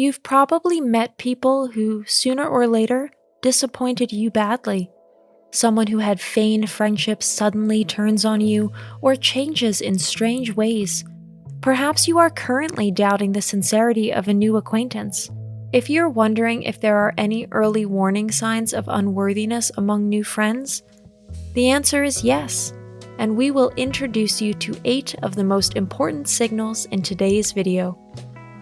You've probably met people who, sooner or later, disappointed you badly. Someone who had feigned friendships suddenly turns on you or changes in strange ways. Perhaps you are currently doubting the sincerity of a new acquaintance. If you're wondering if there are any early warning signs of unworthiness among new friends, the answer is yes, and we will introduce you to 8 of the most important signals in today's video.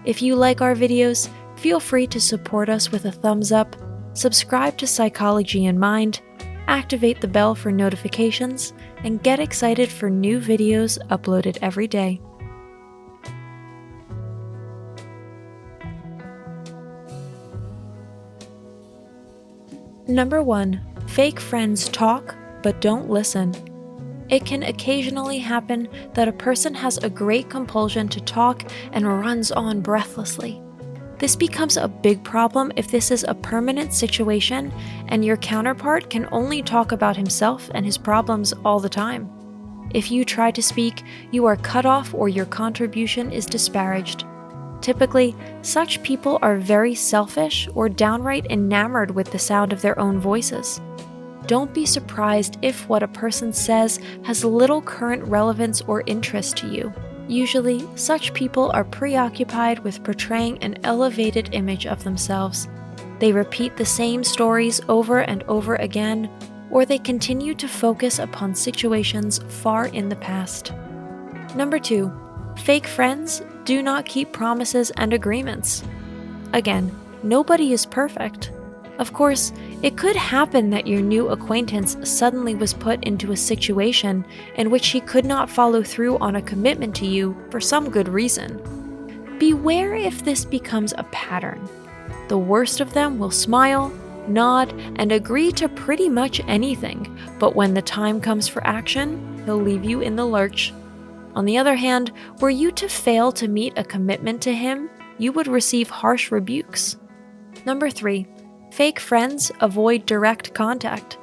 If you like our videos, feel free to support us with a thumbs up, subscribe to Psychology in Mind, activate the bell for notifications, and get excited for new videos uploaded every day. Number 1. Fake friends talk, but don't listen. It can occasionally happen that a person has a great compulsion to talk and runs on breathlessly. This becomes a big problem if this is a permanent situation and your counterpart can only talk about himself and his problems all the time. If you try to speak, you are cut off or your contribution is disparaged. Typically, such people are very selfish or downright enamored with the sound of their own voices. Don't be surprised if what a person says has little current relevance or interest to you. Usually, such people are preoccupied with portraying an elevated image of themselves. They repeat the same stories over and over again, or they continue to focus upon situations far in the past. Number 2. Fake friends do not keep promises and agreements. Again, nobody is perfect. Of course, it could happen that your new acquaintance suddenly was put into a situation in which he could not follow through on a commitment to you for some good reason. Beware if this becomes a pattern. The worst of them will smile, nod, and agree to pretty much anything, but when the time comes for action, he'll leave you in the lurch. On the other hand, were you to fail to meet a commitment to him, you would receive harsh rebukes. Number 3. Fake friends avoid direct contact.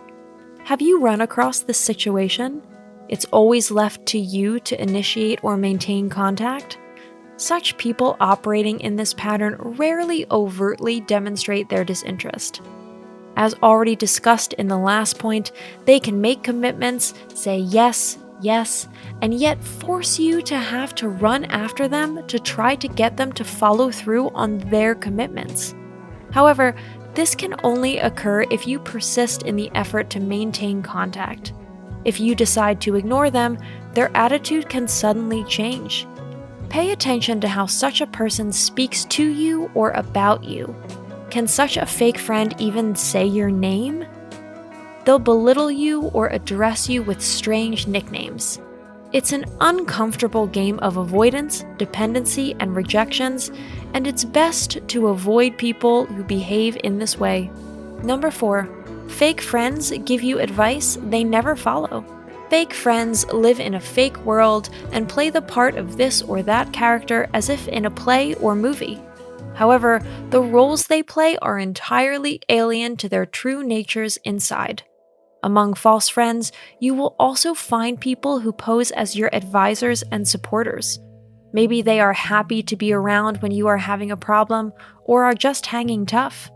Have you run across this situation? It's always left to you to initiate or maintain contact. Such people operating in this pattern rarely overtly demonstrate their disinterest. As already discussed in the last point, they can make commitments, say yes, and yet force you to have to run after them to try to get them to follow through on their commitments. However, this can only occur if you persist in the effort to maintain contact. If you decide to ignore them, their attitude can suddenly change. Pay attention to how such a person speaks to you or about you. Can such a fake friend even say your name? They'll belittle you or address you with strange nicknames. It's an uncomfortable game of avoidance, dependency, and rejections, and it's best to avoid people who behave in this way. Number 4. Fake friends give you advice they never follow. Fake friends live in a fake world and play the part of this or that character as if in a play or movie. However, the roles they play are entirely alien to their true natures inside. Among false friends, you will also find people who pose as your advisors and supporters. Maybe they are happy to be around when you are having a problem or are just hanging tough.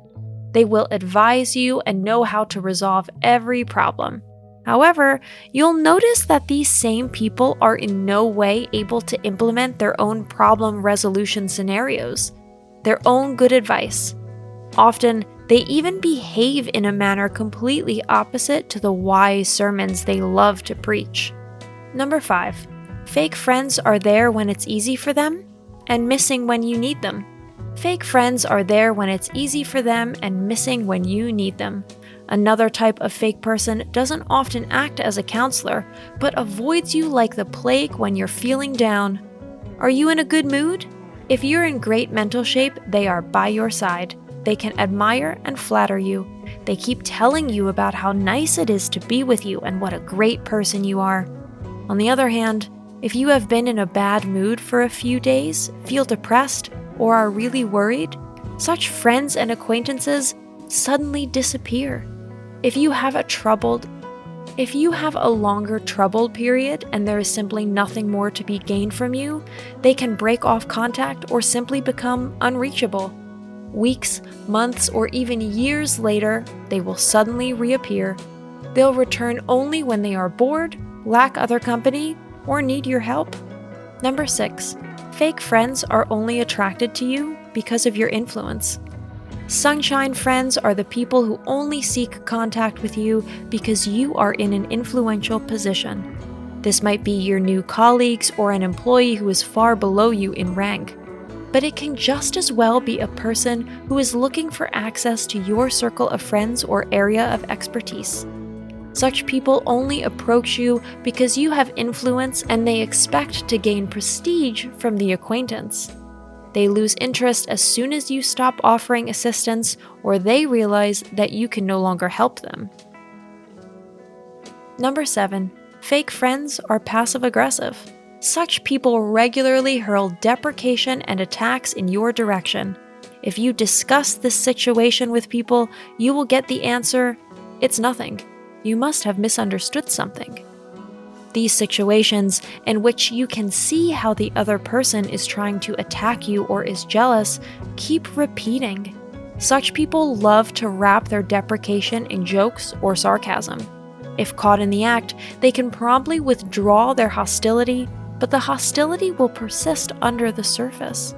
They will advise you and know how to resolve every problem. However, you'll notice that these same people are in no way able to implement their own problem resolution scenarios, their own good advice. Often, they even behave in a manner completely opposite to the wise sermons they love to preach. Number 5. Fake friends are there when it's easy for them and missing when you need them. Fake friends are there when it's easy for them and missing when you need them. Another type of fake person doesn't often act as a counselor, but avoids you like the plague when you're feeling down. Are you in a good mood? If you're in great mental shape, they are by your side. They can admire and flatter you. They keep telling you about how nice it is to be with you and what a great person you are. On the other hand, if you have been in a bad mood for a few days, feel depressed, or are really worried, such friends and acquaintances suddenly disappear. If you have a longer troubled period and there is simply nothing more to be gained from you, they can break off contact or simply become unreachable. Weeks, months, or even years later, they will suddenly reappear. They'll return only when they are bored, lack other company, or need your help. Number 6, fake friends are only attracted to you because of your influence. Sunshine friends are the people who only seek contact with you because you are in an influential position. This might be your new colleagues or an employee who is far below you in rank. But it can just as well be a person who is looking for access to your circle of friends or area of expertise. Such people only approach you because you have influence and they expect to gain prestige from the acquaintance. They lose interest as soon as you stop offering assistance or they realize that you can no longer help them. Number 7, fake friends are passive-aggressive. Such people regularly hurl deprecation and attacks in your direction. If you discuss this situation with people, you will get the answer, "It's nothing. You must have misunderstood something." These situations, in which you can see how the other person is trying to attack you or is jealous, keep repeating. Such people love to wrap their deprecation in jokes or sarcasm. If caught in the act, they can promptly withdraw their hostility, but the hostility will persist under the surface.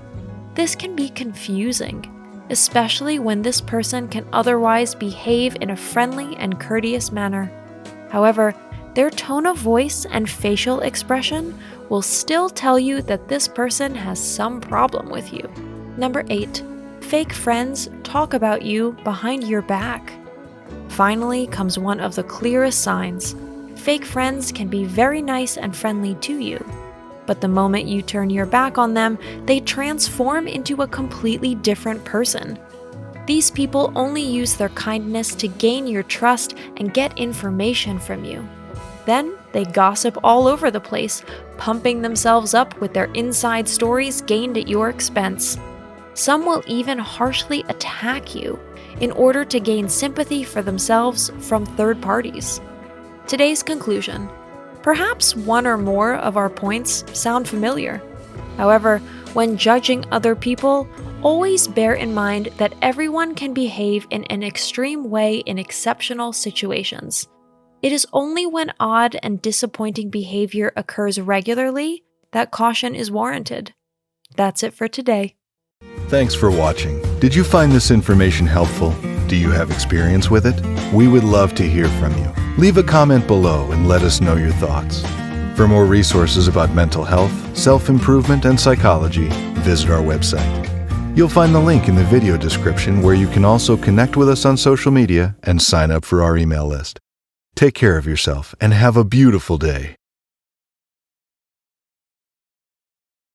This can be confusing, especially when this person can otherwise behave in a friendly and courteous manner. However, their tone of voice and facial expression will still tell you that this person has some problem with you. Number 8, fake friends talk about you behind your back. Finally comes one of the clearest signs. Fake friends can be very nice and friendly to you, but the moment you turn your back on them, they transform into a completely different person. These people only use their kindness to gain your trust and get information from you. Then they gossip all over the place, pumping themselves up with their inside stories gained at your expense. Some will even harshly attack you in order to gain sympathy for themselves from third parties. Today's conclusion. Perhaps one or more of our points sound familiar. However, when judging other people, always bear in mind that everyone can behave in an extreme way in exceptional situations. It is only when odd and disappointing behavior occurs regularly that caution is warranted. That's it for today. Thanks for watching. Did you find this information helpful? Do you have experience with it? We would love to hear from you. Leave a comment below and let us know your thoughts. For more resources about mental health, self-improvement, and psychology, visit our website. You'll find the link in the video description where you can also connect with us on social media and sign up for our email list. Take care of yourself and have a beautiful day.